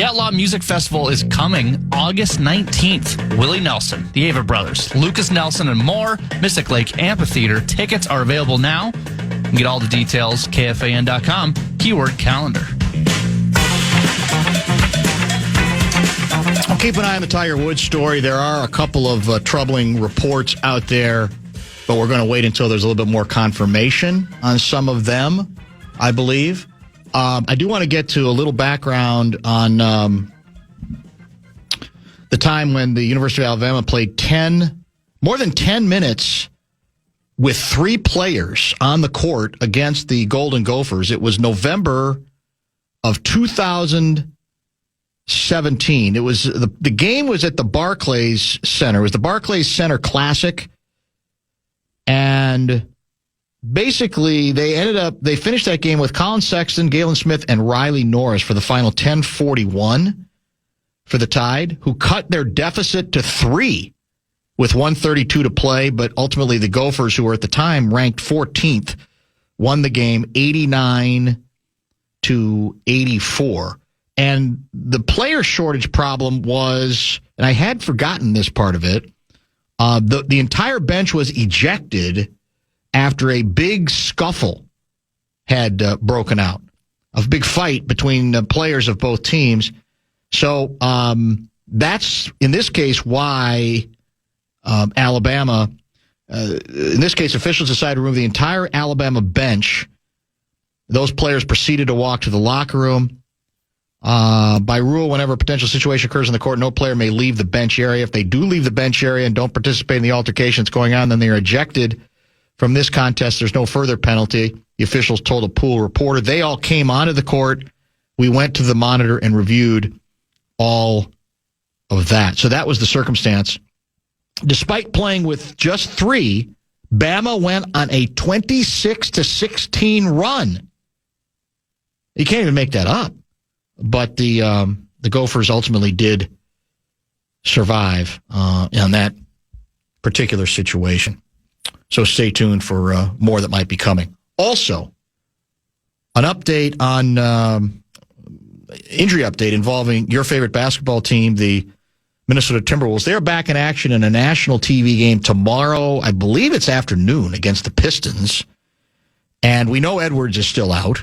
The Outlaw Music Festival is coming August 19th. Willie Nelson, the Ava Brothers, Lucas Nelson, and more. Mystic Lake Amphitheater. Tickets are available now. You can get all the details, KFAN.com, keyword calendar. I'll keep an eye on the Tiger Woods story. There are a couple of troubling reports out there, but we're going to wait until there's a little bit more confirmation on some of them, I believe. I do want to get to a little background on the time when the University of Alabama played more than 10 minutes with 3 players on the court against the Golden Gophers. It was November of 2017. It was the game was at the Barclays Center. It was the Barclays Center Classic, and basically, they finished that game with Colin Sexton, Galen Smith, and Riley Norris for the final 10-41 for the Tide, who cut their deficit to 3 with 1:32 to play. But ultimately, the Gophers, who were at the time ranked 14th, won the game 89-84. And the player shortage problem was, and I had forgotten this part of it, the entire bench was ejected after a big scuffle had broken out, a big fight between players of both teams. So that's, in this case, why Alabama, in this case, officials decided to remove the entire Alabama bench. Those players proceeded to walk to the locker room. By rule, whenever a potential situation occurs in the court, no player may leave the bench area. If they do leave the bench area and don't participate in the altercation that's going on, then they are ejected from this contest. There's no further penalty, the officials told a pool reporter. They all came onto the court. We went to the monitor and reviewed all of that. So that was the circumstance. Despite playing with just 3, Bama went on a 26-16 run. You can't even make that up. But the Gophers ultimately did survive on that particular situation. So stay tuned for more that might be coming. Also, an update on injury update involving your favorite basketball team, the Minnesota Timberwolves. They're back in action in a national TV game tomorrow. I believe it's afternoon against the Pistons. And we know Edwards is still out.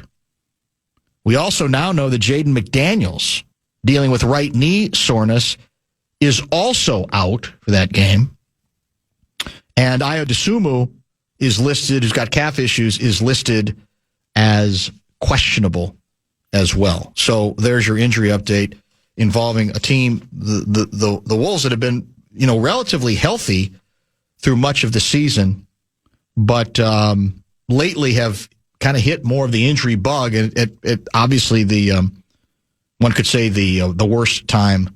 We also now know that Jaden McDaniels, dealing with right knee soreness, is also out for that game. And Ayo Dosunmu is listed, who's got calf issues, is listed as questionable as well. So there's your injury update involving a team, the Wolves, that have been, relatively healthy through much of the season, but lately have kind of hit more of the injury bug, and it obviously one could say the worst time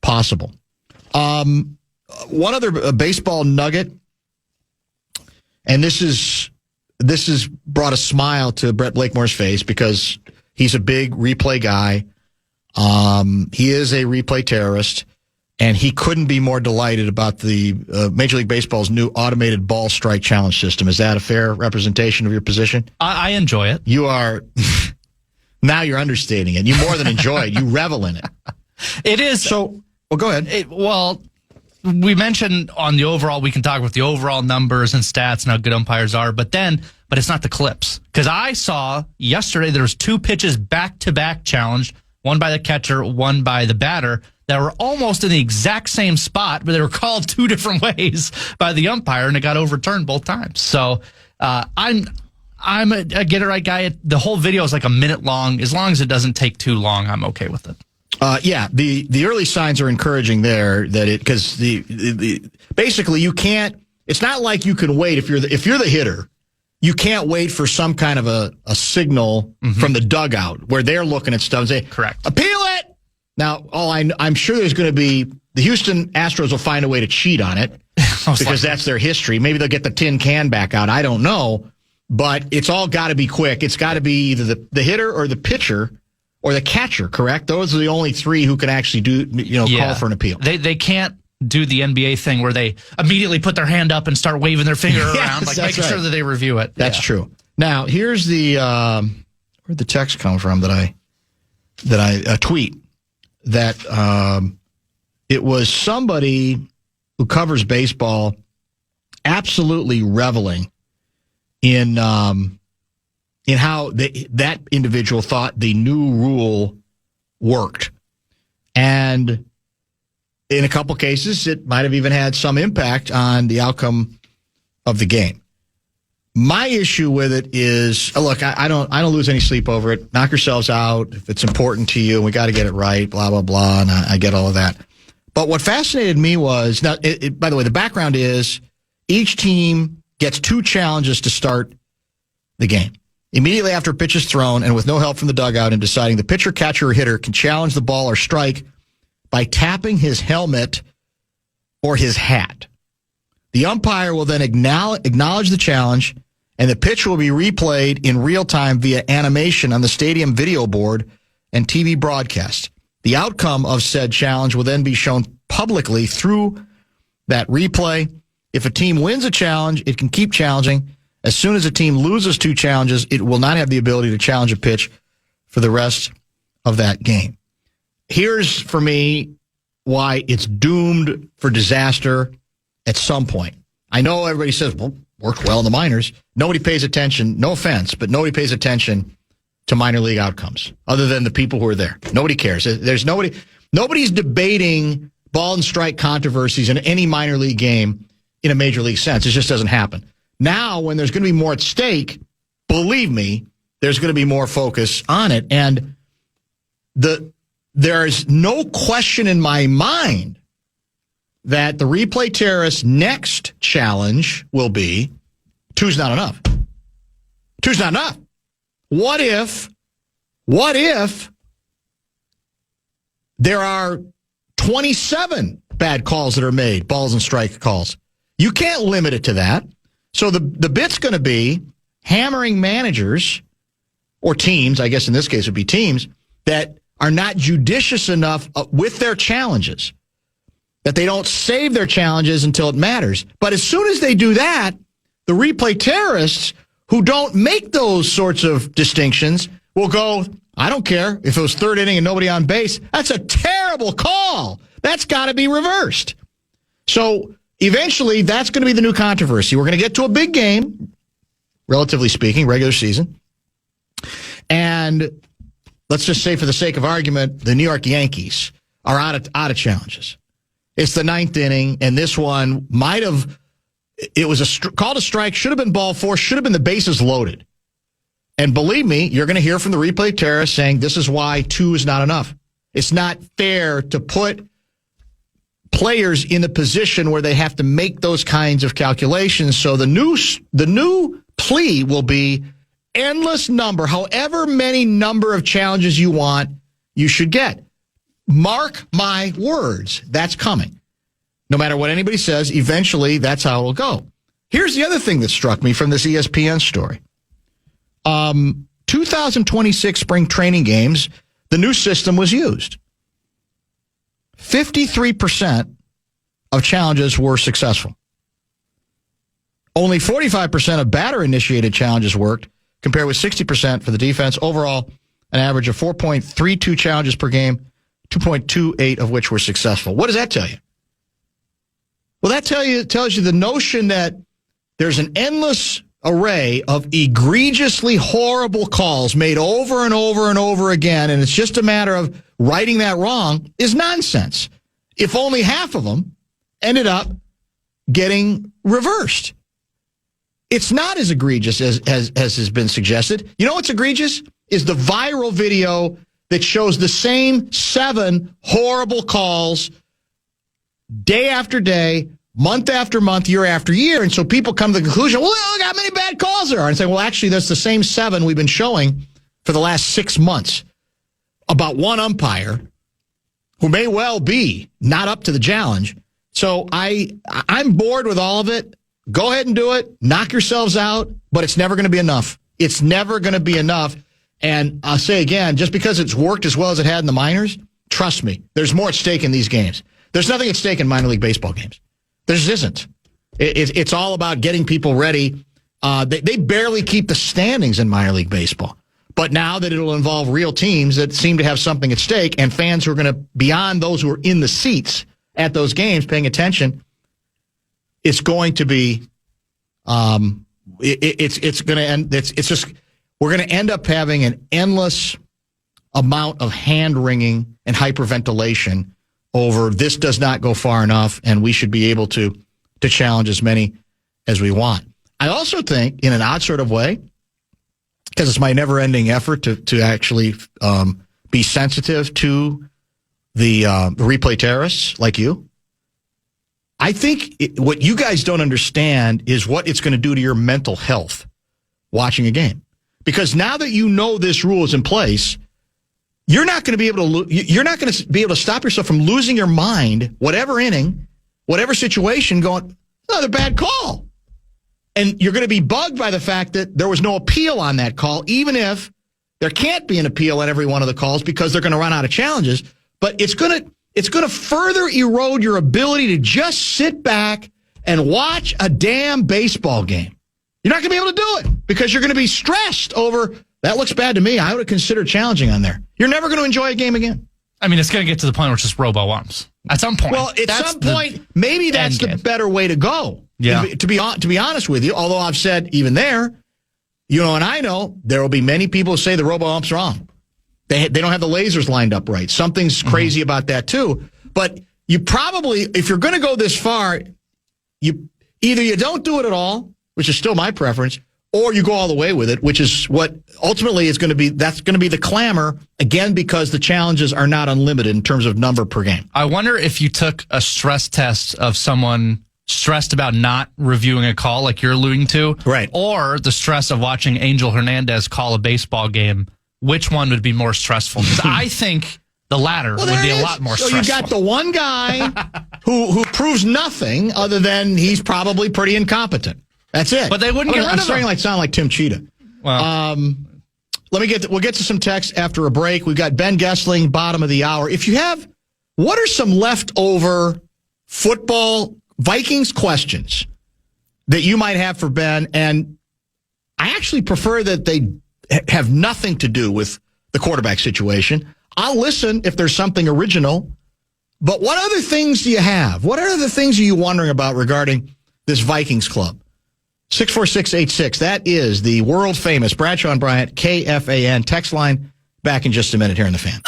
possible. One other baseball nugget, and this has brought a smile to Brett Blakemore's face because he's a big replay guy. He is a replay terrorist, and he couldn't be more delighted about the Major League Baseball's new automated ball strike challenge system. Is that a fair representation of your position? I enjoy it. You are now you're understating it. You more than enjoy it. You revel in it. It is. So, well, go ahead. We mentioned on the overall, we can talk about the overall numbers and stats and how good umpires are, but it's not the clips. Because I saw yesterday there was 2 pitches back-to-back challenged, one by the catcher, one by the batter, that were almost in the exact same spot, but they were called 2 different ways by the umpire, and it got overturned both times. So I'm a get it right guy. The whole video is like a minute long. As long as it doesn't take too long, I'm okay with it. The early signs are encouraging there because basically you can't. It's not like you can wait if you're the hitter. You can't wait for some kind of a signal from the dugout where they're looking at stuff and say, correct, appeal it. Now, I'm sure there's going to be the Houston Astros will find a way to cheat on it because that's their history. Maybe they'll get the tin can back out. I don't know, but it's all got to be quick. It's got to be either the hitter or the pitcher or the catcher, correct? Those are the only 3 who can actually call for an appeal. They can't do the NBA thing where they immediately put their hand up and start waving their finger around, making sure that they review it. That's true. Now, here's where'd the text come from that I tweet. that it was somebody who covers baseball absolutely reveling in how that individual thought the new rule worked. And in a couple cases, it might have even had some impact on the outcome of the game. My issue with it is, look, I don't lose any sleep over it. Knock yourselves out if it's important to you. We got to get it right, blah, blah, blah, and I get all of that. But what fascinated me was, now, by the way, the background is each team gets 2 challenges to start the game. Immediately after a pitch is thrown and with no help from the dugout in deciding, the pitcher, catcher, or hitter can challenge the ball or strike by tapping his helmet or his hat. The umpire will then acknowledge the challenge, and the pitch will be replayed in real time via animation on the stadium video board and TV broadcast. The outcome of said challenge will then be shown publicly through that replay. If a team wins a challenge, it can keep challenging. As soon as a team loses 2 challenges, it will not have the ability to challenge a pitch for the rest of that game. Here's, for me, why it's doomed for disaster at some point. I know everybody says, well, worked well in the minors. Nobody pays attention, no offense, but nobody pays attention to minor league outcomes other than the people who are there. Nobody cares. Nobody's debating ball and strike controversies in any minor league game in a major league sense. It just doesn't happen. Now, when there's going to be more at stake, believe me, there's going to be more focus on it. And there's no question in my mind that the replay terrorist's next challenge will be 2's not enough. 2's not enough. What if there are 27 bad calls that are made, balls and strike calls? You can't limit it to that. So the bit's going to be hammering managers or teams, I guess in this case it would be teams, that are not judicious enough with their challenges, that they don't save their challenges until it matters. But as soon as they do that, the replay terrorists who don't make those sorts of distinctions will go, I don't care if it was 3rd inning and nobody on base. That's a terrible call. That's got to be reversed. So eventually, that's going to be the new controversy. We're going to get to a big game, relatively speaking, regular season. And let's just say, for the sake of argument, the New York Yankees are out of challenges. It's the 9th inning, and this one might have, it was called a strike, should have been ball 4, should have been the bases loaded. And believe me, you're going to hear from the replay terrorists saying this is why 2 is not enough. It's not fair to put players in a position where they have to make those kinds of calculations. So the new plea will be endless number, however many number of challenges you want, you should get. Mark my words, that's coming. No matter what anybody says, eventually that's how it'll go. Here's the other thing that struck me from this ESPN story. 2026 spring training games, the new system was used. 53% of challenges were successful. Only 45% of batter-initiated challenges worked, compared with 60% for the defense. Overall, an average of 4.32 challenges per game, 2.28 of which were successful. What does that tell you? Well, that tells you the notion that there's an endless array of egregiously horrible calls made over and over and over again, and it's just a matter of righting that wrong, is nonsense. If only half of them ended up getting reversed. It's not as egregious as has been suggested. You know what's egregious? Is the viral video that shows the same 7 horrible calls day after day, month after month, year after year. And so people come to the conclusion, well, look how many bad calls there are. And say, well, actually, that's the same 7 we've been showing for the last 6 months about one umpire who may well be not up to the challenge. So I'm bored with all of it. Go ahead and do it. Knock yourselves out. But it's never going to be enough. It's never going to be enough. And I'll say again, just because it's worked as well as it had in the minors, trust me, there's more at stake in these games. There's nothing at stake in minor league baseball games. There just isn't. It's all about getting people ready. They barely keep the standings in minor league baseball. But now that it'll involve real teams that seem to have something at stake and fans who are going to, beyond those who are in the seats at those games paying attention, it's going to be, it's going to end, it's just, we're going to end up having an endless amount of hand-wringing and hyperventilation over this does not go far enough and we should be able to challenge as many as we want. I also think, in an odd sort of way, because it's my never-ending effort to actually be sensitive to the replay terrorists like you, I think what you guys don't understand is what it's going to do to your mental health watching a game. Because now that you know this rule is in place, you're not going to be able to stop yourself from losing your mind, whatever inning, whatever situation, going, another bad call. And you're going to be bugged by the fact that there was no appeal on that call, even if there can't be an appeal on every one of the calls because they're going to run out of challenges. But it's going to further erode your ability to just sit back and watch a damn baseball game. You're not going to be able to do it because you're going to be stressed over, that looks bad to me. I would have considered challenging on there. You're never going to enjoy a game again. I mean, it's going to get to the point where it's just robo-umps. At some point. Well, at some point, maybe that's the better way to go. Yeah. To be honest with you, although I've said even there, you know, and I know there will be many people who say the robo-ump's wrong. They don't have the lasers lined up right. Something's crazy about that too. But you probably, if you're going to go this far, you don't do it at all, which is still my preference, or you go all the way with it, which is what ultimately is going to be, that's going to be the clamor, again, because the challenges are not unlimited in terms of number per game. I wonder if you took a stress test of someone stressed about not reviewing a call like you're alluding to, right, or the stress of watching Angel Hernandez call a baseball game, which one would be more stressful? Because I think the latter would be a lot more stressful. So you got the one guy who proves nothing other than he's probably pretty incompetent. That's it. But they wouldn't get rid of him. I'm starting to sound like Tim Cheetah. Well, we'll get to some text after a break. We've got Ben Goessling, bottom of the hour. What are some leftover football Vikings questions that you might have for Ben? And I actually prefer that they have nothing to do with the quarterback situation. I'll listen if there's something original. But what other things do you have? What other things are you wondering about regarding this Vikings club? 64686. That is the world famous Bradshaw and Bryant KFAN text line. Back in just a minute here in the Fan.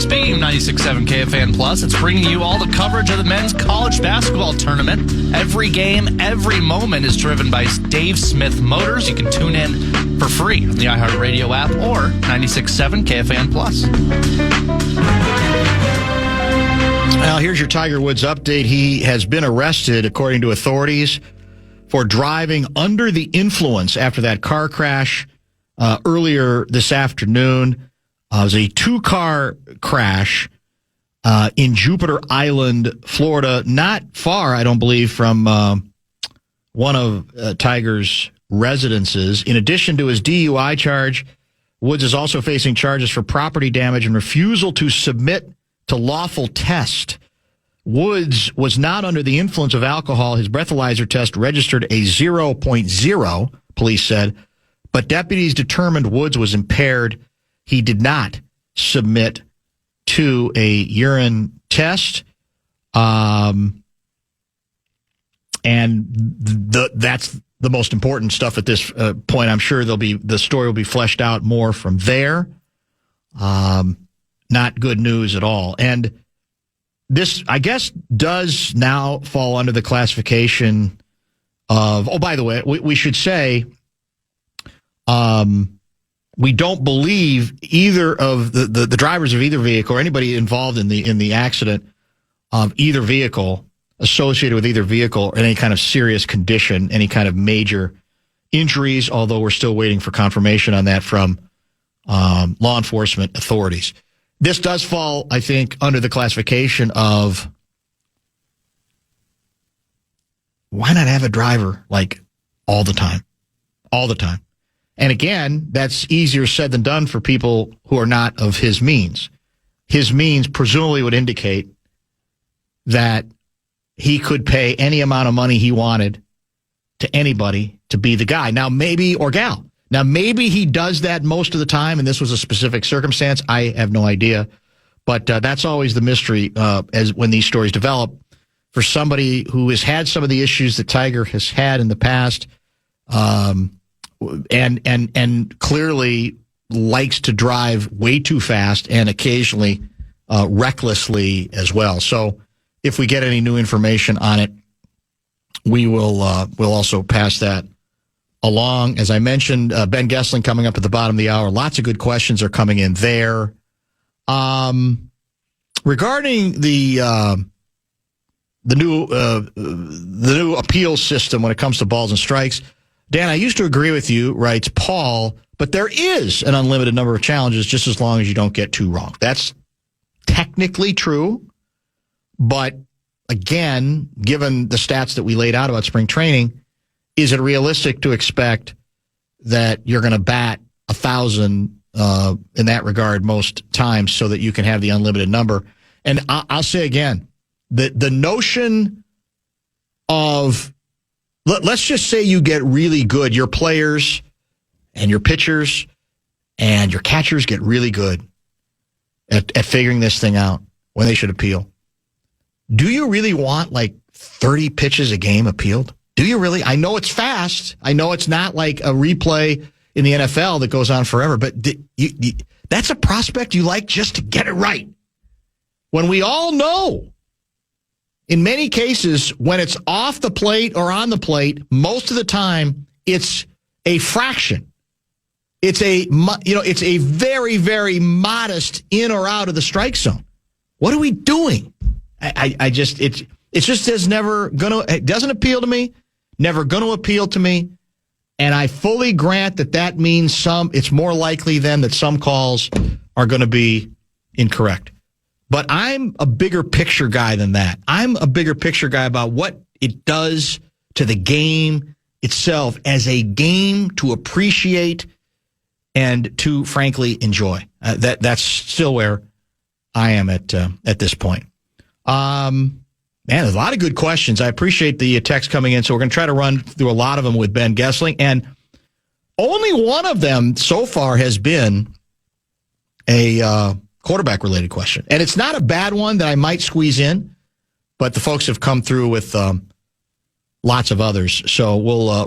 Speaking of 96.7 KFAN Plus, it's bringing you all the coverage of the men's college basketball tournament. Every game, every moment is driven by Dave Smith Motors. You can tune in for free on the iHeartRadio app or 96.7 KFAN Plus. Well, here's your Tiger Woods update. He has been arrested, according to authorities, for driving under the influence after that car crash earlier this afternoon. It was a two-car crash in Jupiter Island, Florida, not far, I don't believe, from one of Tiger's residences. In addition to his DUI charge, Woods is also facing charges for property damage and refusal to submit to lawful test. Woods was not under the influence of alcohol. His breathalyzer test registered a 0.0, police said, but deputies determined Woods was impaired. He did not submit to a urine test. And that's the most important stuff at this point. I'm sure the story will be fleshed out more from there. Not good news at all. And this, I guess, does now fall under the classification of, oh, by the way, we should say, we don't believe either of the drivers of either vehicle or anybody involved in the accident of either vehicle, associated with either vehicle, or any kind of serious condition, any kind of major injuries, although we're still waiting for confirmation on that from law enforcement authorities. This does fall, I think, under the classification of why not have a driver like all the time? All the time. And again, that's easier said than done for people who are not of his means. His means presumably would indicate that he could pay any amount of money he wanted to anybody to be the guy. Now, maybe, or gal. Now, maybe he does that most of the time, and this was a specific circumstance. I have no idea. But that's always the mystery as when these stories develop. For somebody who has had some of the issues that Tiger has had in the past, and clearly likes to drive way too fast and occasionally recklessly as well. So if we get any new information on it, we will we'll also pass that along. As I mentioned, Ben Goessling coming up at the bottom of the hour. Lots of good questions are coming in there. Regarding the new appeal system when it comes to balls and strikes, Dan, I used to agree with you, writes Paul, but there is an unlimited number of challenges just as long as you don't get too wrong. That's technically true, but again, given the stats that we laid out about spring training, is it realistic to expect that you're going to bat 1,000 in that regard most times so that you can have the unlimited number? And I'll say again, the notion of, let's just say you get really good, your players and your pitchers and your catchers get really good at figuring this thing out when they should appeal. Do you really want like 30 pitches a game appealed? Do you really? I know it's fast. I know it's not like a replay in the NFL that goes on forever, but that's a prospect you like just to get it right. When we all know, in many cases, when it's off the plate or on the plate, most of the time it's a fraction. It's a very, very modest in or out of the strike zone. What are we doing? It just is never gonna. It doesn't appeal to me. Never going to appeal to me. And I fully grant that means it's more likely then that some calls are going to be incorrect. But I'm a bigger picture guy than that. I'm a bigger picture guy about what it does to the game itself as a game to appreciate and to, frankly, enjoy. That's still where I am at this point. Man, there's a lot of good questions. I appreciate the text coming in, so we're going to try to run through a lot of them with Ben Goessling. And only one of them so far has been a quarterback-related question. And it's not a bad one that I might squeeze in, but the folks have come through with lots of others. So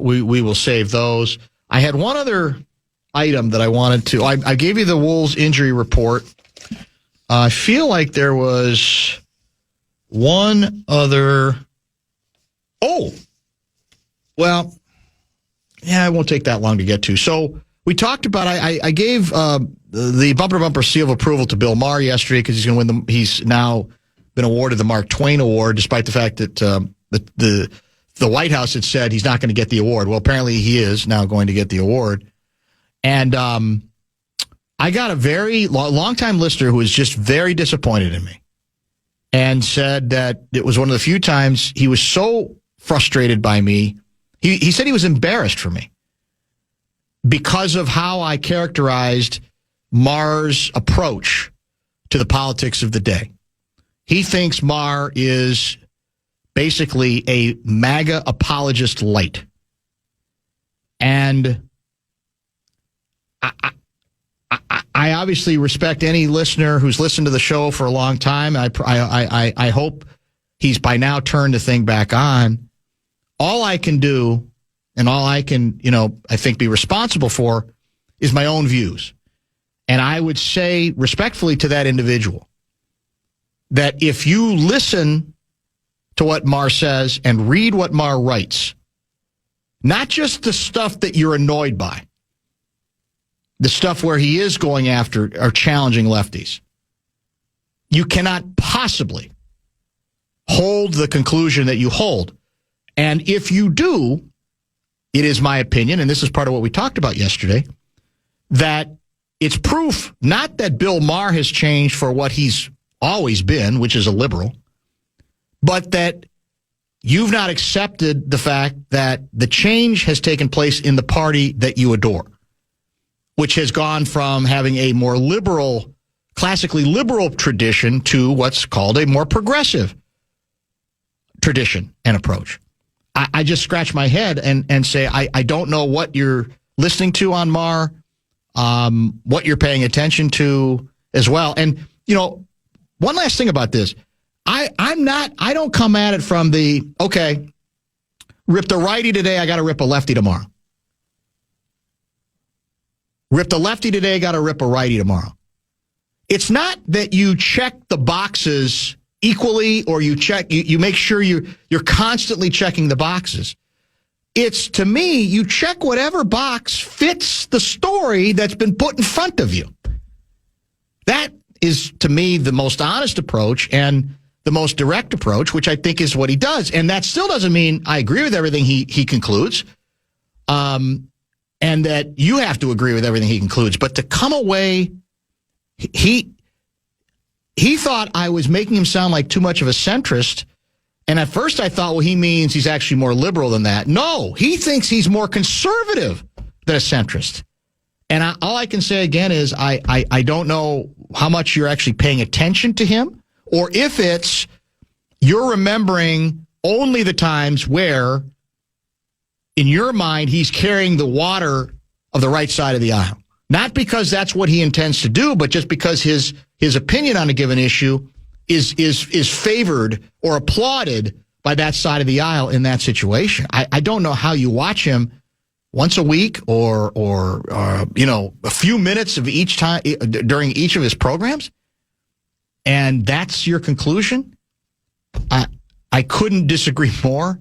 we will save those. I had one other item that I wanted to. I gave you the Wolves injury report. I feel like there was one other. Oh, well, yeah, it won't take that long to get to. So we talked about. I gave the bumper to bumper seal of approval to Bill Maher yesterday because he's going to win he's now been awarded the Mark Twain Award, despite the fact that the White House had said he's not going to get the award. Well, apparently he is now going to get the award. And I got a very long-time listener who was just very disappointed in me and said that it was one of the few times he was so frustrated by me. He said he was embarrassed for me because of how I characterized Maher's approach to the politics of the day. He thinks Maher is basically a MAGA apologist light. And I obviously respect any listener who's listened to the show for a long time. I hope he's by now turned the thing back on. All I can do and all I can, I think be responsible for is my own views. And I would say respectfully to that individual that if you listen to what Maher says and read what Maher writes, not just the stuff that you're annoyed by, the stuff where he is going after or challenging lefties, you cannot possibly hold the conclusion that you hold. And if you do, it is my opinion, and this is part of what we talked about yesterday, that it's proof not that Bill Maher has changed for what he's always been, which is a liberal, but that you've not accepted the fact that the change has taken place in the party that you adore, which has gone from having a more liberal, classically liberal tradition to what's called a more progressive tradition and approach. I just scratch my head and say, I don't know what you're listening to on Mar, what you're paying attention to as well. And, one last thing about this. I don't come at it from okay, ripped a righty today, I got to rip a lefty tomorrow. Ripped a lefty today, got to rip a righty tomorrow. It's not that you check the boxes equally or you make sure you're constantly checking the boxes. It's, to me, you check whatever box fits the story that's been put in front of you. That is, to me, the most honest approach and the most direct approach, which I think is what he does. And that still doesn't mean I agree with everything he concludes, and that you have to agree with everything he concludes. But to come away, he thought I was making him sound like too much of a centrist. And at first I thought, well, he means he's actually more liberal than that. No, he thinks he's more conservative than a centrist. And all I can say again is I don't know how much you're actually paying attention to him, or if it's you're remembering only the times where, in your mind, he's carrying the water of the right side of the aisle. Not because that's what he intends to do, but just because his opinion on a given issue is favored or applauded by that side of the aisle in that situation. I don't know how you watch him once a week or a few minutes of each time during each of his programs, and that's your conclusion. I couldn't disagree more.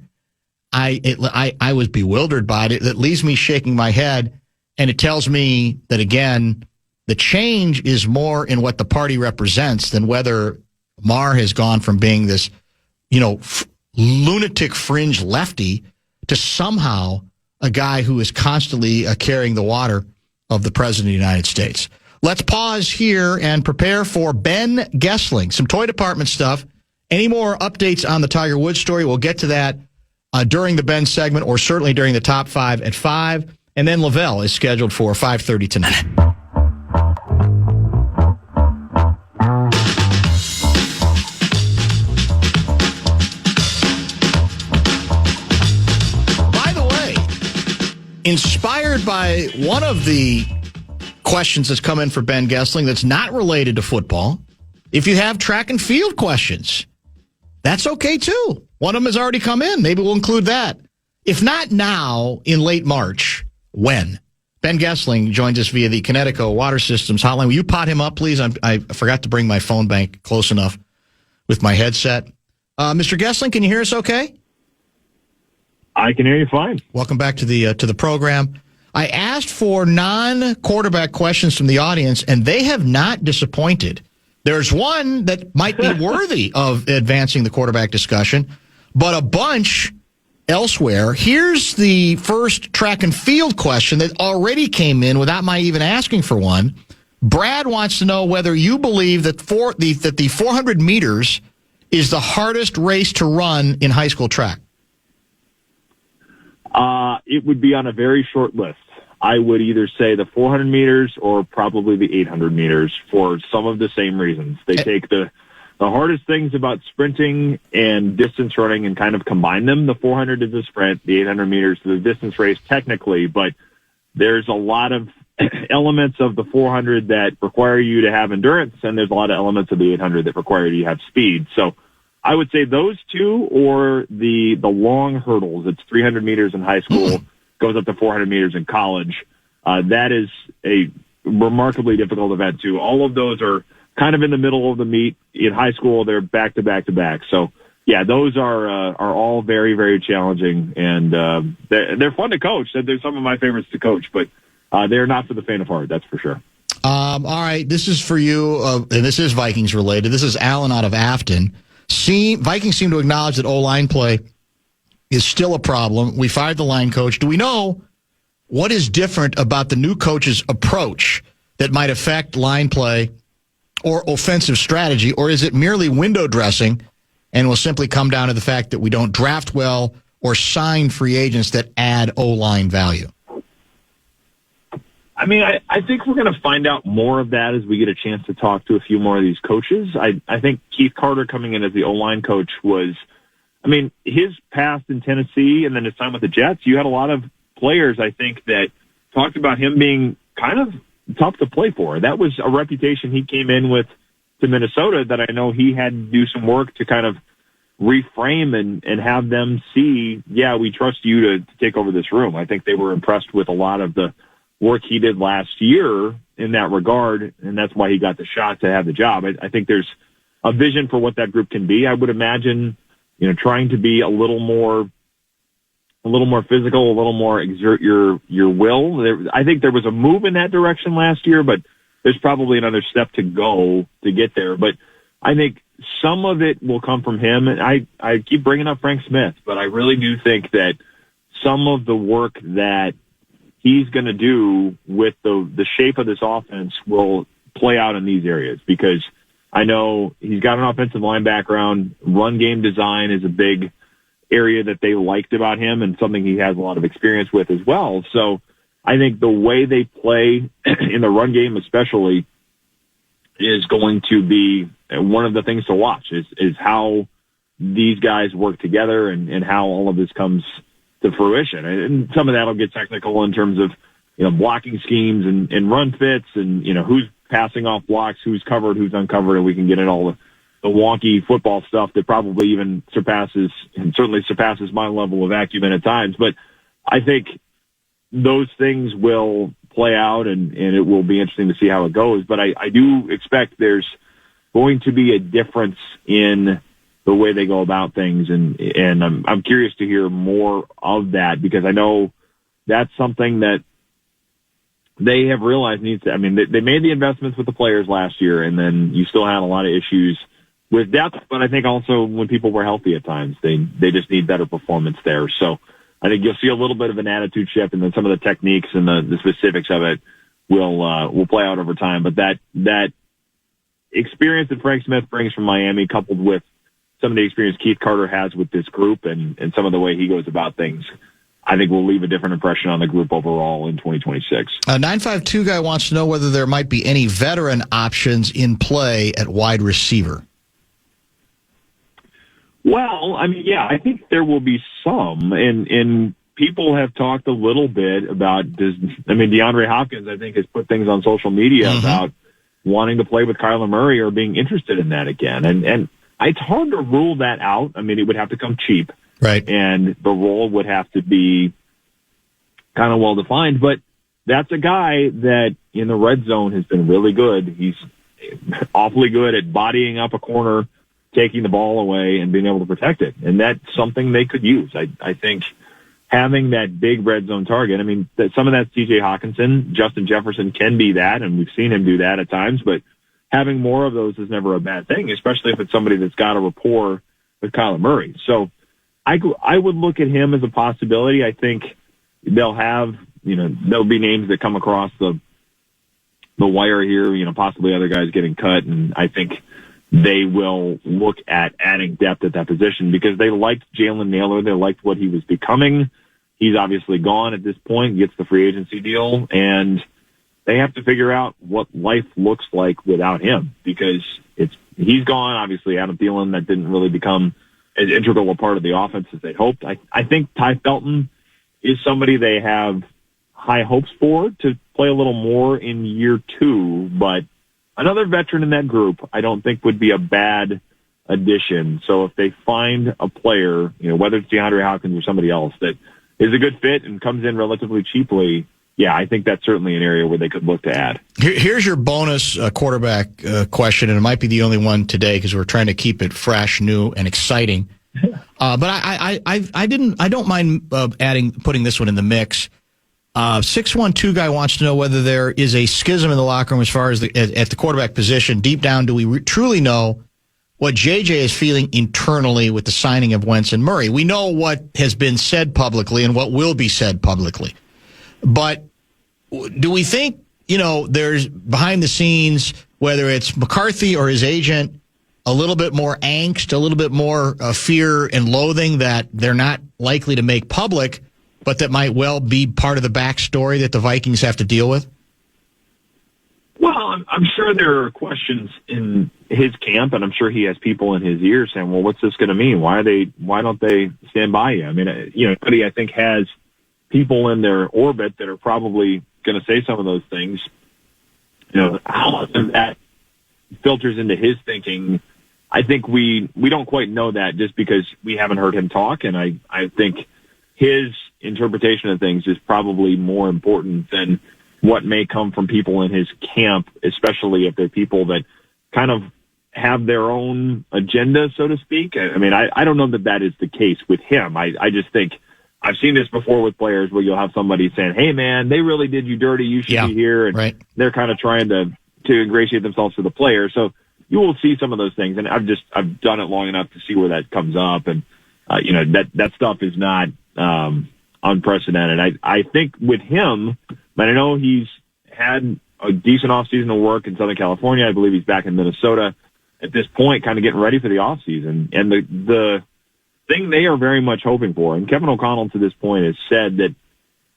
I was bewildered by it. It leaves me shaking my head, and it tells me that, again, the change is more in what the party represents than whether Mar has gone from being this, lunatic fringe lefty to somehow a guy who is constantly carrying the water of the President of the United States. Let's pause here and prepare for Ben Goessling, some toy department stuff. Any more updates on the Tiger Woods story? We'll get to that during the Ben segment, or certainly during the top 5 at 5. And then Lavelle is scheduled for 5:30 tonight. Inspired by one of the questions that's come in for Ben Goessling that's not related to football, if you have track and field questions, that's okay too. One of them has already come in. Maybe we'll include that. If not now, in late March, when? Ben Goessling joins us via the Connecticut Water Systems hotline. Will you pot him up, please? I forgot to bring my phone bank close enough with my headset. Mr. Goessling, can you hear us okay? I can hear you fine. Welcome back to the program. I asked for non-quarterback questions from the audience, and they have not disappointed. There's one that might be worthy of advancing the quarterback discussion, but a bunch elsewhere. Here's the first track and field question that already came in without my even asking for one. Brad wants to know whether you believe that the 400 meters is the hardest race to run in high school track. It would be on a very short list. I would either say the 400 meters or probably the 800 meters for some of the same reasons. They take the hardest things about sprinting and distance running and kind of combine them. The 400 is a sprint, the 800 meters is a distance race technically, but there's a lot of elements of the 400 that require you to have endurance, and there's a lot of elements of the 800 that require you to have speed. So I would say those two, or the long hurdles. It's 300 meters in high school, goes up to 400 meters in college. That is a remarkably difficult event too. All of those are kind of in the middle of the meet. In high school, they're back to back to back. So yeah, those are all very, very challenging, and they're fun to coach. They're some of my favorites to coach, but they're not for the faint of heart. That's for sure. All right, this is for you, and this is Vikings related. This is Alan out of Afton. Vikings seem to acknowledge that O-line play is still a problem. We fired the line coach. Do we know what is different about the new coach's approach that might affect line play or offensive strategy, or is it merely window dressing and will simply come down to the fact that we don't draft well or sign free agents that add O-line value? I mean, I think we're going to find out more of that as we get a chance to talk to a few more of these coaches. I think Keith Carter coming in as the O-line coach was I mean, his past in Tennessee and then his time with the Jets, you had a lot of players, I think, that talked about him being kind of tough to play for. That was a reputation he came in with to Minnesota that I know he had to do some work to kind of reframe and have them see, yeah, we trust you to take over this room. I think they were impressed with a lot of the work he did last year in that regard, and that's why he got the shot to have the job. I think there's a vision for what that group can be. I would imagine, trying to be a little more physical, a little more exert your will. I think there was a move in that direction last year, but there's probably another step to go to get there. But I think some of it will come from him. And I keep bringing up Frank Smith, but I really do think that some of the work that he's going to do with the shape of this offense will play out in these areas, because I know he's got an offensive line background. Run game design is a big area that they liked about him and something he has a lot of experience with as well. So I think the way they play in the run game especially is going to be one of the things to watch, is how these guys work together and how all of this comes to fruition. And some of that will get technical in terms of, blocking schemes and run fits and, who's passing off blocks, who's covered, who's uncovered, and we can get in all the wonky football stuff that probably even certainly surpasses my level of acumen at times. But I think those things will play out, and it will be interesting to see how it goes. But I do expect there's going to be a difference in the way they go about things, and I'm curious to hear more of that, because I know that's something that they have realized needs to. I mean, they made the investments with the players last year, and then you still had a lot of issues with depth, but I think also when people were healthy at times, they just need better performance there. So I think you'll see a little bit of an attitude shift, and then some of the techniques and the specifics of it will play out over time. But that experience that Frank Smith brings from Miami, coupled with some of the experience Keith Carter has with this group and some of the way he goes about things, I think will leave a different impression on the group overall in 2026. 952 guy wants to know whether there might be any veteran options in play at wide receiver. Well, I mean, yeah, I think there will be some, and people have talked a little bit about DeAndre Hopkins, I think, has put things on social media about wanting to play with Kyler Murray or being interested in that again. And it's hard to rule that out. I mean, it would have to come cheap. Right. And the role would have to be kind of well defined, but that's a guy that in the red zone has been really good. He's awfully good at bodying up a corner, taking the ball away, and being able to protect it. And that's something they could use. I think having that big red zone target, I mean, some of that's TJ Hawkinson. Justin Jefferson can be that, and we've seen him do that at times, but having more of those is never a bad thing, especially if it's somebody that's got a rapport with Kyler Murray. So I would look at him as a possibility. I think they'll have, there'll be names that come across the wire here, possibly other guys getting cut. And I think they will look at adding depth at that position because they liked Jalen Naylor. They liked what he was becoming. He's obviously gone at this point, gets the free agency deal, and they have to figure out what life looks like without him because he's gone. Obviously, Adam Thielen, that didn't really become as integral a part of the offense as they hoped. I think Ty Felton is somebody they have high hopes for to play a little more in year two, but another veteran in that group I don't think would be a bad addition. So if they find a player, whether it's DeAndre Hopkins or somebody else that is a good fit and comes in relatively cheaply, yeah, I think that's certainly an area where they could look to add. Here's your bonus quarterback question, and it might be the only one today because we're trying to keep it fresh, new, and exciting. But I don't mind putting this one in the mix. 612 guy wants to know whether there is a schism in the locker room as far as at the quarterback position. Deep down, do we truly know what JJ is feeling internally with the signing of Wentz and Murray? We know what has been said publicly and what will be said publicly. But do we think, there's behind the scenes, whether it's McCarthy or his agent, a little bit more angst, a little bit more fear and loathing that they're not likely to make public, but that might well be part of the backstory that the Vikings have to deal with? Well, I'm sure there are questions in his camp, and I'm sure he has people in his ear saying, "Well, what's this going to mean? Why don't they stand by you?" I mean, Cuddy, I think, has people in their orbit that are probably going to say some of those things. How much of that filters into his thinking, I think we don't quite know that just because we haven't heard him talk, and I think his interpretation of things is probably more important than what may come from people in his camp, especially if they're people that kind of have their own agenda, so to speak. I mean, I don't know that is the case with him. I just think I've seen this before with players where you'll have somebody saying, "Hey, man, they really did you dirty. You should be here." And right. They're kind of trying to ingratiate themselves to the player. So you will see some of those things. And I've done it long enough to see where that comes up. And, that stuff is not unprecedented. I think with him, but I know he's had a decent offseason of work in Southern California. I believe he's back in Minnesota at this point, kind of getting ready for the offseason. And the thing they are very much hoping for, and Kevin O'Connell to this point has said that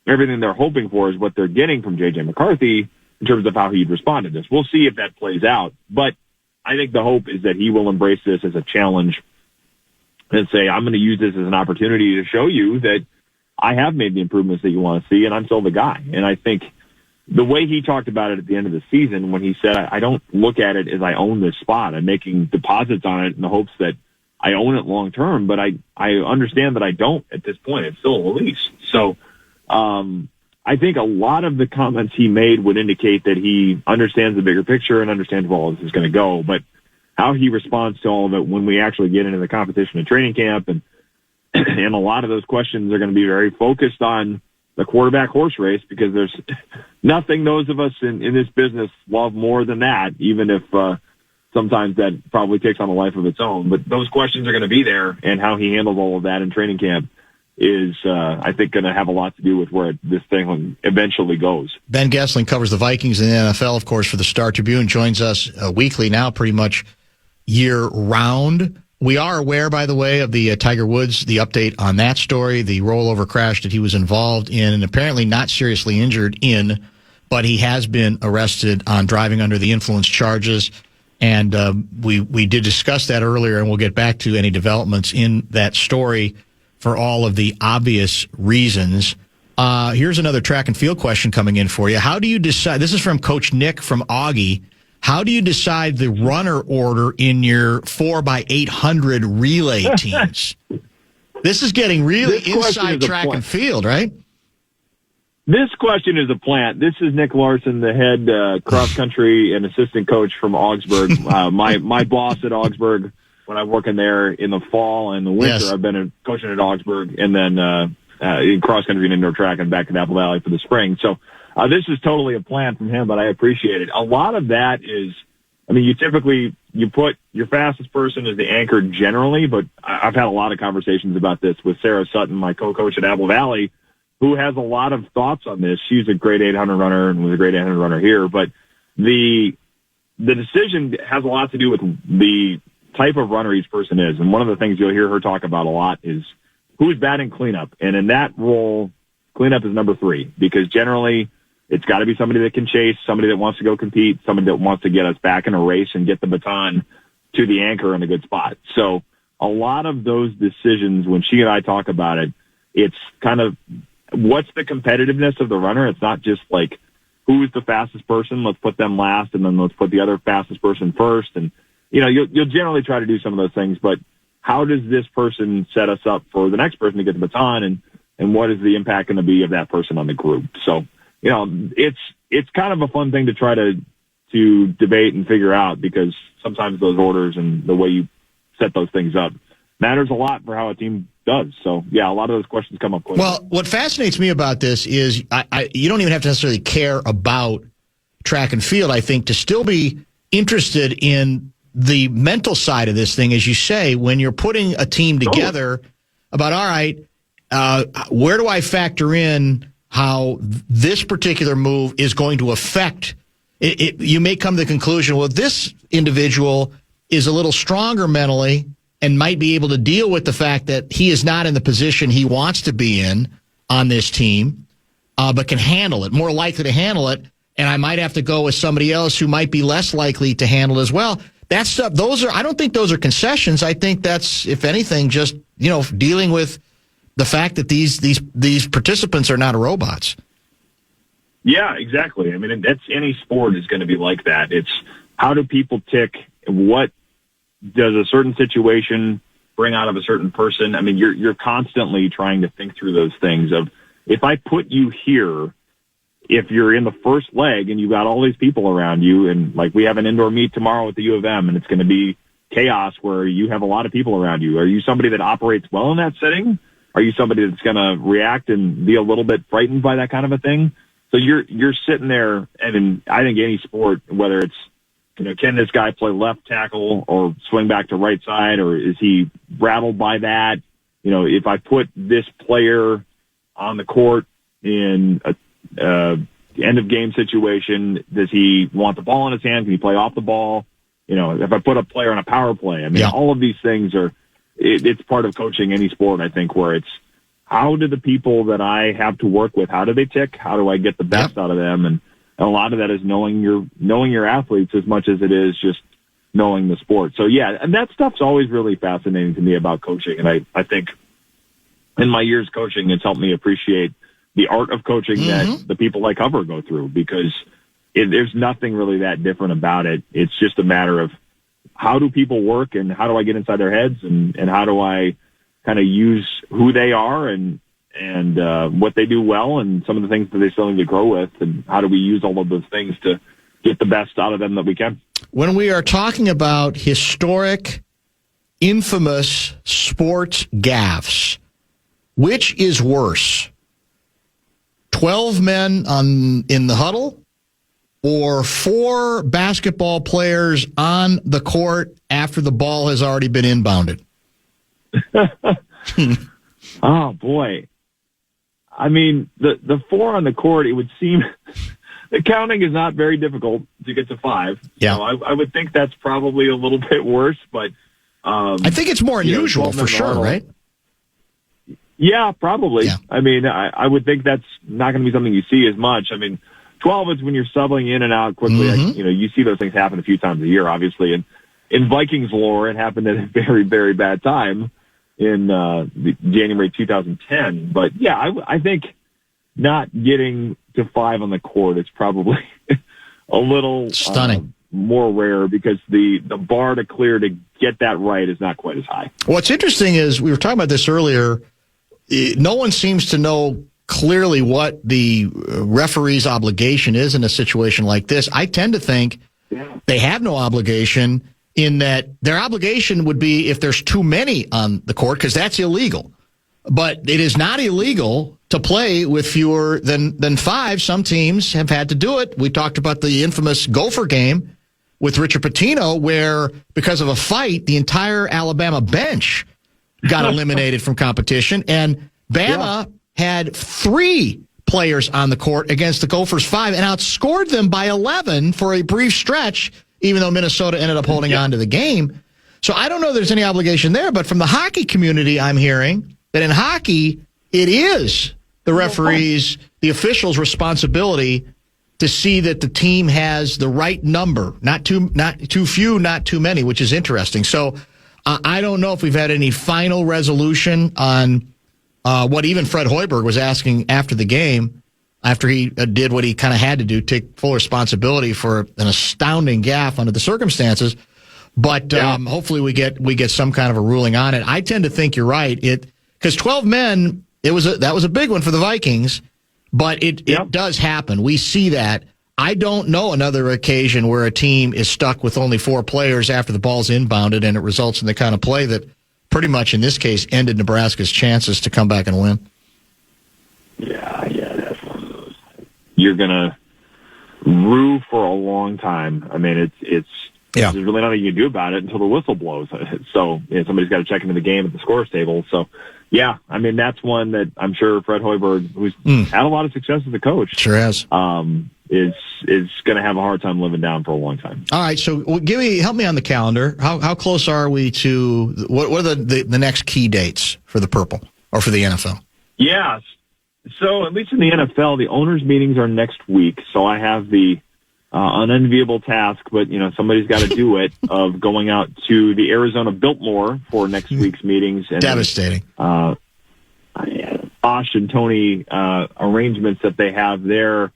everything they're hoping for is what they're getting from J.J. McCarthy in terms of how he'd respond to this. We'll see if that plays out. But I think the hope is that he will embrace this as a challenge and say, I'm going to use this as an opportunity to show you that I have made the improvements that you want to see, and I'm still the guy. And I think the way he talked about it at the end of the season when he said, I don't look at it as I own this spot. I'm making deposits on it in the hopes that I own it long term, but I understand that I don't at this point. It's still a lease. So I think a lot of the comments he made would indicate that he understands the bigger picture and understands where all this is going to go. But how he responds to all of it when we actually get into the competition and training camp and a lot of those questions are going to be very focused on the quarterback horse race because there's nothing those of us in this business love more than that, even if sometimes that probably takes on a life of its own. But those questions are going to be there, and how he handles all of that in training camp is, I think, going to have a lot to do with where this thing eventually goes. Ben Goessling covers the Vikings in the NFL, of course, for the Star Tribune, joins us weekly now, pretty much year-round. We are aware, by the way, of the Tiger Woods, the update on that story, the rollover crash that he was involved in and apparently not seriously injured in, but he has been arrested on driving under the influence charges. And we did discuss that earlier, and we'll get back to any developments in that story for all of the obvious reasons. Here's another track and field question coming in for you. How do you decide? This is from Coach Nick from Augie. How do you decide the runner order in your 4x800 relay teams? This is getting really inside track and field, right? This question is a plant. This is Nick Larson, the head cross-country and assistant coach from Augsburg. My boss at Augsburg, when I'm working there in the fall and the winter, yes. I've been coaching at Augsburg, and then in cross-country and indoor track and back in Apple Valley for the spring. So this is totally a plan from him, but I appreciate it. A lot of that is, I mean, you put your fastest person as the anchor generally, but I've had a lot of conversations about this with Sarah Sutton, my co-coach at Apple Valley, who has a lot of thoughts on this. She's a great 800 runner and was a great 800 runner here, but the decision has a lot to do with the type of runner each person is. And one of the things you'll hear her talk about a lot is who's batting cleanup. And in that role, cleanup is number 3, because generally it's got to be somebody that can chase, somebody that wants to go compete, somebody that wants to get us back in a race and get the baton to the anchor in a good spot. So a lot of those decisions, when she and I talk about it, it's kind of what's the competitiveness of the runner. It's not just like who's the fastest person, let's put them last, and then let's put the other fastest person first. And, you'll generally try to do some of those things, but how does this person set us up for the next person to get the baton, and what is the impact going to be of that person on the group? So, it's kind of a fun thing to try to debate and figure out, because sometimes those orders and the way you set those things up matters a lot for how a team does. So, yeah, a lot of those questions come up quickly. Well, what fascinates me about this is you don't even have to necessarily care about track and field, I think, to still be interested in the mental side of this thing, as you say, when you're putting a team together about, all right, where do I factor in how this particular move is going to affect it? You may come to the conclusion, well, this individual is a little stronger mentally and might be able to deal with the fact that he is not in the position he wants to be in on this team, but can handle it, more likely to handle it. and I might have to go with somebody else who might be less likely to handle as well. That stuff, I don't think those are concessions. I think that's, if anything, just, dealing with the fact that these participants are not robots. Yeah, exactly. I mean, that's any sport is going to be like that. It's how do people tick? What does a certain situation bring out of a certain person? I mean, you're constantly trying to think through those things of, if I put you here, if you're in the first leg and you've got all these people around you, and like we have an indoor meet tomorrow at the U of M, and it's going to be chaos where you have a lot of people around you. Are you somebody that operates well in that setting? Are you somebody that's going to react and be a little bit frightened by that kind of a thing? So you're sitting there, and in, I think any sport, whether it's, can this guy play left tackle or swing back to right side, or is he rattled by that? If I put this player on the court in a end of game situation, does he want the ball in his hand? Can he play off the ball? If I put a player on a power play, I mean, all of these things it's part of coaching any sport, I think, where it's, how do the people that I have to work with, how do they tick? How do I get the best out of them? And a lot of that is knowing your athletes as much as it is just knowing the sport. So yeah, and that stuff's always really fascinating to me about coaching. And I think in my years coaching, it's helped me appreciate the art of coaching that the people I cover go through, because there's nothing really that different about it. It's just a matter of, how do people work, and how do I get inside their heads, and how do I kind of use who they are and what they do well, and some of the things that they still need to grow with, and how do we use all of those things to get the best out of them that we can. When we are talking about historic, infamous sports gaffes, which is worse? 12 men in the huddle, or 4 basketball players on the court after the ball has already been inbounded? Oh, boy. I mean, the 4 on the court, it would seem the counting is not very difficult to get to 5. Yeah. So I would think that's probably a little bit worse, but I think it's more unusual for sure, right? Yeah, probably. Yeah. I mean, I would think that's not going to be something you see as much. I mean, 12 is when you're subbing in and out quickly. You see those things happen a few times a year, obviously. And in Vikings lore, it happened at a very, very bad time in January 2010. But yeah, I think not getting to 5 on the court is probably a little stunning, more rare, because the bar to clear to get that right is not quite as high. What's interesting is, we were talking about this earlier, no one seems to know clearly what the referee's obligation is in a situation like this. I tend to think they have no obligation, in that their obligation would be if there's too many on the court, because that's illegal. But it is not illegal to play with fewer than 5. Some teams have had to do it. We talked about the infamous Gopher game with Richard Pitino, where because of a fight, the entire Alabama bench got eliminated from competition, and Bama had 3 players on the court against the Gophers' 5 and outscored them by 11 for a brief stretch, even though Minnesota ended up holding on to the game. So I don't know if there's any obligation there, but from the hockey community, I'm hearing that in hockey, it is the referees, the officials' responsibility to see that the team has the right number, not too few, not too many, which is interesting. So I don't know if we've had any final resolution on what even Fred Hoiberg was asking after the game, after he did what he kind of had to do, take full responsibility for an astounding gaffe under the circumstances. But hopefully we get some kind of a ruling on it. I tend to think you're right. Because 12 men, that was a big one for the Vikings, but it does happen. We see that. I don't know another occasion where a team is stuck with only 4 players after the ball's inbounded, and it results in the kind of play that pretty much in this case ended Nebraska's chances to come back and win. Yeah, that's one of those. You're gonna rue for a long time. I mean, there's really nothing you can do about it until the whistle blows. So somebody's got to check into the game at the scores table. So yeah, I mean, that's one that I'm sure Fred Hoiberg, who's had a lot of success as a coach, sure has, is going to have a hard time living down for a long time. All right, so help me on the calendar. How close are we to what are the next key dates for the Purple or for the NFL? Yeah, So at least in the NFL, the owners' meetings are next week. So I have the unenviable task, but somebody's got to do it, of going out to the Arizona Biltmore for next week's meetings. And devastating. Osh and Tony arrangements that they have there.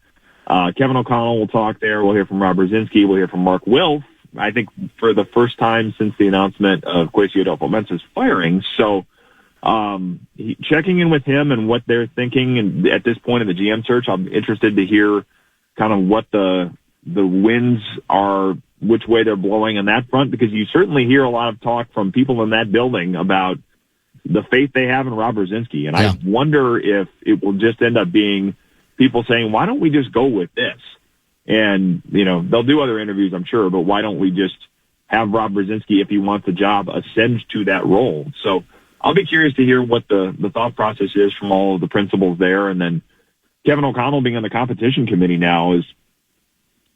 Kevin O'Connell will talk there. We'll hear from Rob Brzezinski. We'll hear from Mark Wilf, I think for the first time since the announcement of Kwesi Adolfo-Mensah's firing. So checking in with him and what they're thinking. And at this point in the GM search, I'm interested to hear kind of what the winds are, which way they're blowing on that front, because you certainly hear a lot of talk from people in that building about the faith they have in Rob Brzezinski. And I wonder if it will just end up being people saying, why don't we just go with this? And, they'll do other interviews, I'm sure, but why don't we just have Rob Brzezinski, if he wants the job, ascend to that role? So I'll be curious to hear what the thought process is from all of the principals there. And then Kevin O'Connell being on the competition committee now, is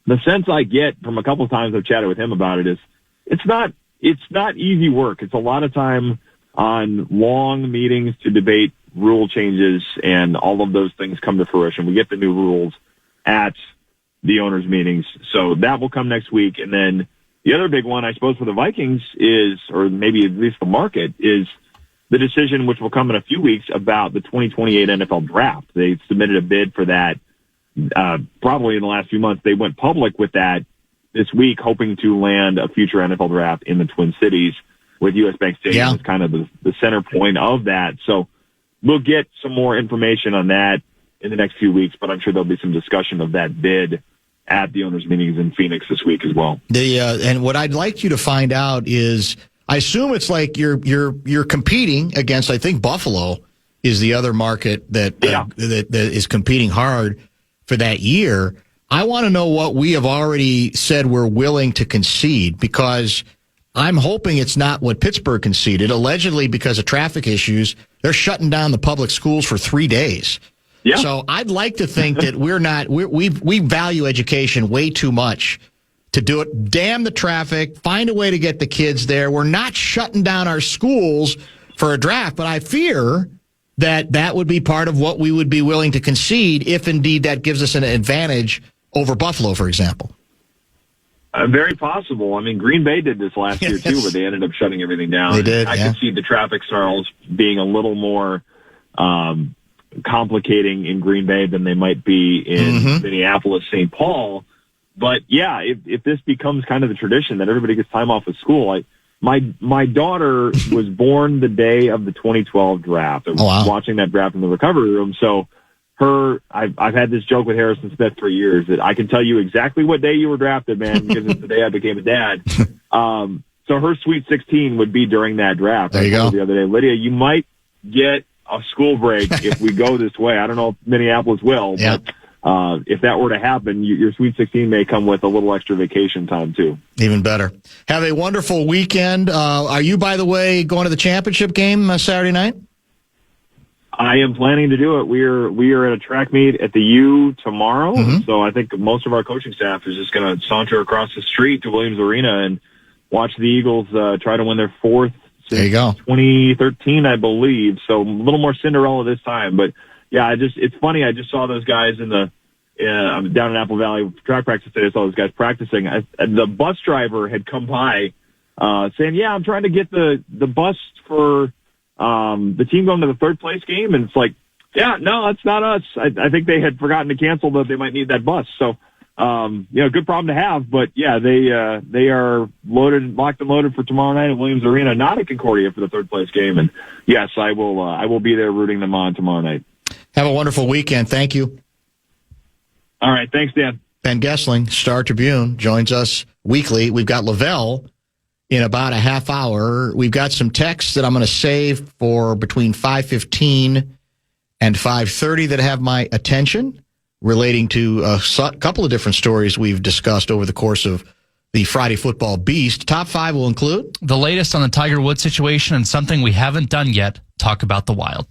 the sense I get from a couple of times I've chatted with him about it is it's not easy work. It's a lot of time on long meetings to debate rule changes, and all of those things come to fruition. We get the new rules at the owners' meetings. So that will come next week. And then the other big one, I suppose, for the Vikings is, or maybe at least the market, is the decision, which will come in a few weeks, about the 2028 NFL draft. They submitted a bid for that probably in the last few months. They went public with that this week, hoping to land a future NFL draft in the Twin Cities, with US Bank Stadium as kind of the center point of that. So we'll get some more information on that in the next few weeks, but I'm sure there'll be some discussion of that bid at the owners' meetings in Phoenix this week as well. And what I'd like you to find out is, I assume it's like you're competing against, I think Buffalo is the other market that is competing hard for that year. I want to know what we have already said we're willing to concede, because I'm hoping it's not what Pittsburgh conceded. Allegedly, because of traffic issues, they're shutting down the public schools for 3 days. Yeah. So I'd like to think that we value education way too much to do it. Damn the traffic, find a way to get the kids there. We're not shutting down our schools for a draft, but I fear that would be part of what we would be willing to concede if indeed that gives us an advantage over Buffalo, for example. Very possible. I mean, Green Bay did this last year, too, where they ended up shutting everything down. They did, I could see the traffic snarls being a little more complicating in Green Bay than they might be in Minneapolis, St. Paul. But, yeah, if this becomes kind of the tradition that everybody gets time off of school, my daughter was born the day of the 2012 draft. I was watching that draft in the recovery room, so I've had this joke with Harrison Smith for years that I can tell you exactly what day you were drafted, man, because it's the day I became a dad. So her Sweet 16 would be during that draft. There you go. The other day, Lydia, you might get a school break if we go this way. I don't know if Minneapolis will, but if that were to happen, your Sweet 16 may come with a little extra vacation time, too. Even better. Have a wonderful weekend. Are you, by the way, going to the championship game Saturday night? I am planning to do it. We are at a track meet at the U tomorrow, so I think most of our coaching staff is just going to saunter across the street to Williams Arena and watch the Eagles try to win their fourth since 2013, I believe. So a little more Cinderella this time, but yeah, it's funny. I just saw those guys in I'm down in Apple Valley track practice today. I saw those guys practicing. The bus driver had come by saying, "Yeah, I'm trying to get the bus for." The team going to the third place game, and it's like, yeah, no, that's not us. I think they had forgotten to cancel that they might need that bus. So, good problem to have. But yeah, they are locked and loaded for tomorrow night at Williams Arena, not at Concordia for the third place game. And yes, I will be there rooting them on tomorrow night. Have a wonderful weekend. Thank you. All right. Thanks, Dan. Ben Goessling, Star Tribune, joins us weekly. We've got Lavelle in about a half hour. We've got some texts that I'm going to save for between 5:15 and 5:30 that have my attention, relating to a couple of different stories we've discussed over the course of the Friday Football Beast. Top 5 will include the latest on the Tiger Woods situation and something we haven't done yet, talk about the Wild.